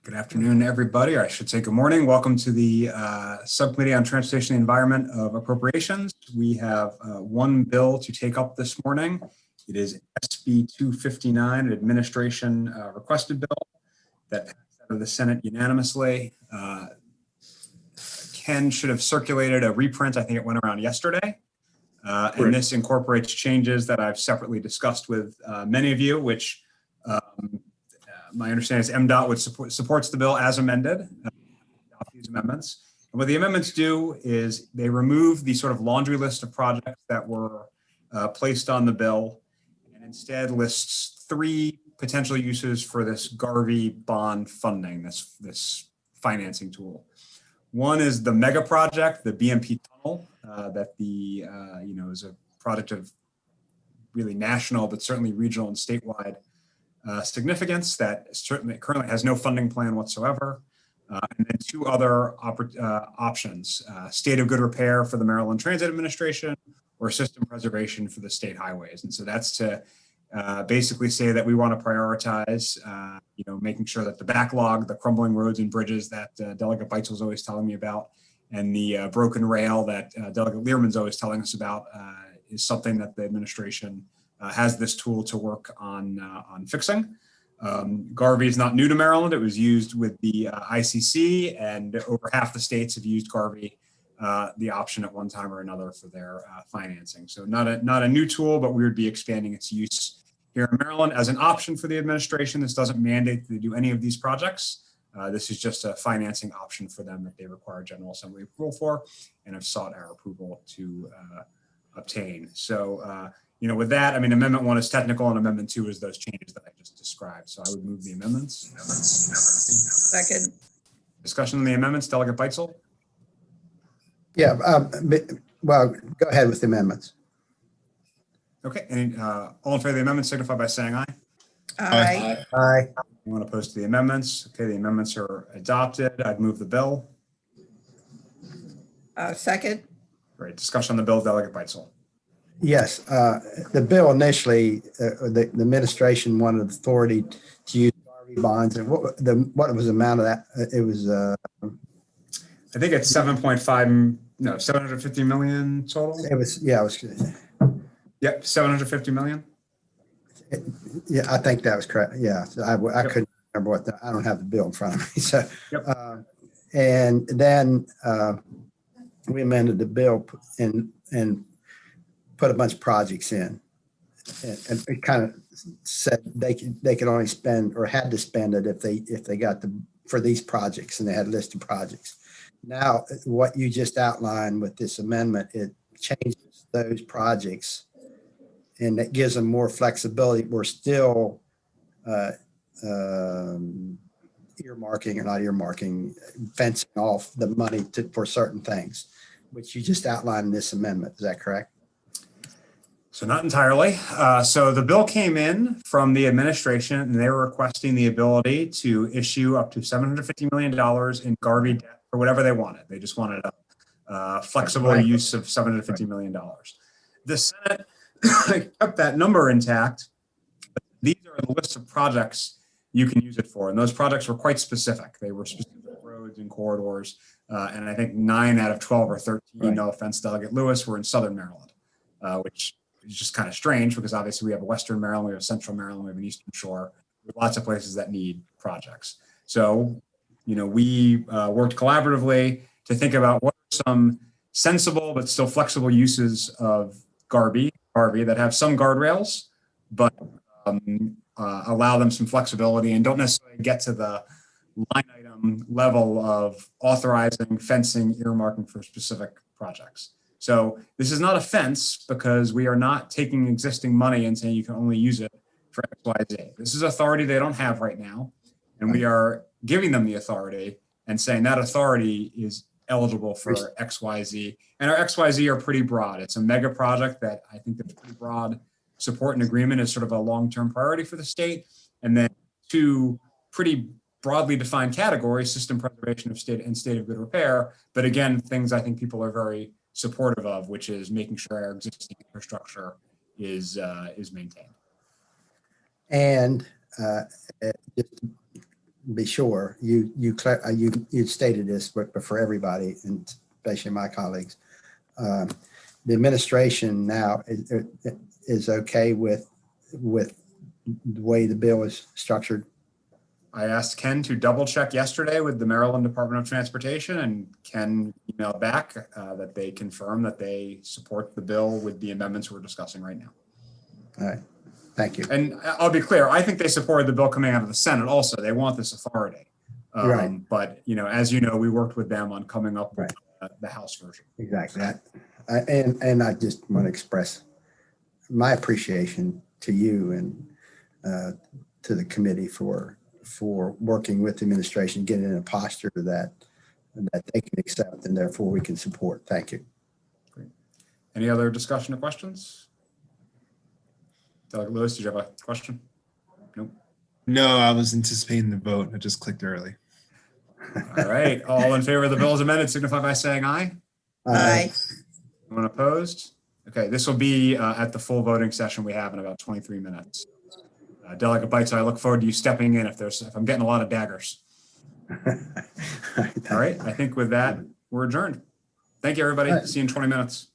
Good afternoon, everybody, or I should say good morning. Welcome to the Subcommittee on Transportation and Environment of Appropriations. We have one bill to take up this morning. It is SB 259, an administration requested bill that passed out of the Senate unanimously. Ken should have circulated a reprint. I think it went around yesterday. And this incorporates changes that I've separately discussed with many of you, which my understanding is MDOT would supports the bill as amended, these amendments. And what the amendments do is they remove the sort of laundry list of projects that were placed on the bill and instead lists three potential uses for this Garvey bond funding, this financing tool. One is the mega project, the BMP tunnel, that is a product of really national, but certainly regional and statewide significance that certainly currently has no funding plan whatsoever. And then two other options, state of good repair for the Maryland Transit Administration or system preservation for the state highways. And so that's to basically say that we want to prioritize, making sure that the backlog, the crumbling roads and bridges that Delegate Beitzel is always telling me about, and the broken rail that Delegate Learman's always telling us about is something that the administration has this tool to work on fixing. Garvey is not new to Maryland. It was used with the ICC, and over half the states have used Garvey, the option at one time or another for their financing. So not a new tool, but we would be expanding its use here in Maryland as an option for the administration. This doesn't mandate that they do any of these projects. This is just a financing option for them that they require General Assembly approval for, and have sought our approval to obtain. So, with that, Amendment 1 is technical and Amendment 2 is those changes that I just described. So I would move the amendments. Second. Discussion on the amendments, Delegate Beitzel? Yeah, well, go ahead with the amendments. Okay, and all in favor of the amendments signify by saying aye. Aye. Aye. Anyone opposed to the amendments? Okay, the amendments are adopted. I'd move the bill. Second. Great, discussion on the bill, Delegate Beitzel. Yes, the bill initially, the administration wanted authority to use Garvey bonds, and what was the amount of that? It was. I think it's 750 million total. It was, yeah, it was. Yep, 750 million. Yeah, I think that was correct. Yeah, so I Yep. couldn't remember I don't have the bill in front of me. So, Yep. And then we amended the bill and put a bunch of projects in, and it kind of said they could only spend or had to spend it if they got for these projects, and they had a list of projects. Now, what you just outlined with this amendment, it changes those projects, and it gives them more flexibility. We're still earmarking or not earmarking, fencing off the money for certain things, which you just outlined in this amendment. Is that correct? So not entirely. So the bill came in from the administration, and they were requesting the ability to issue up to $750 million in Garvey debt for whatever they wanted. They just wanted a flexible use of $750 million. The Senate kept that number intact. But these are the list of projects you can use it for. And those projects were quite specific. They were specific roads and corridors. And I think 9 out of 12 or 13, no offense, Delegate Lewis, were in Southern Maryland, which is just kind of strange because obviously we have a Western Maryland, we have Central Maryland, we have an Eastern Shore, with lots of places that need projects. So, we worked collaboratively to think about what are some sensible but still flexible uses of Garvey that have some guardrails, but allow them some flexibility and don't necessarily get to the line item level of authorizing, fencing, earmarking for specific projects. So this is not a fence because we are not taking existing money and saying you can only use it for X, Y, Z. This is authority they don't have right now. And we are giving them the authority and saying that authority is eligible for X, Y, Z. And our X, Y, Z are pretty broad. It's a mega project that I think there's pretty broad support and agreement is sort of a long-term priority for the state. And then two pretty broadly defined categories, system preservation of state and state of good repair. But again, things I think people are very supportive of, which is making sure our existing infrastructure is maintained. And be sure, you stated this, but for everybody, and especially my colleagues, the administration now is okay with the way the bill is structured. I asked Ken to double check yesterday with the Maryland Department of Transportation, and Ken emailed back that they confirm that they support the bill with the amendments we're discussing right now. All right, thank you. And I'll be clear, I think they supported the bill coming out of the Senate also. They want this authority. Right. But, as you know, we worked with them on coming up with the House version. Exactly. And I just want to express my appreciation to you and to the committee for working with the administration, getting in a posture that they can accept and therefore we can support. Thank you. Great. Any other discussion or questions? Delegate Lewis, did you have a question? Nope. No, I was anticipating the vote. I just clicked early. All right. All in favor of the bill as amended, signify by saying aye. Aye. Anyone opposed? Okay, this will be at the full voting session we have in about 23 minutes. Delegate Bites, I look forward to you stepping in if I'm getting a lot of daggers. All right, I think with that, we're adjourned. Thank you, everybody. See you in 20 minutes.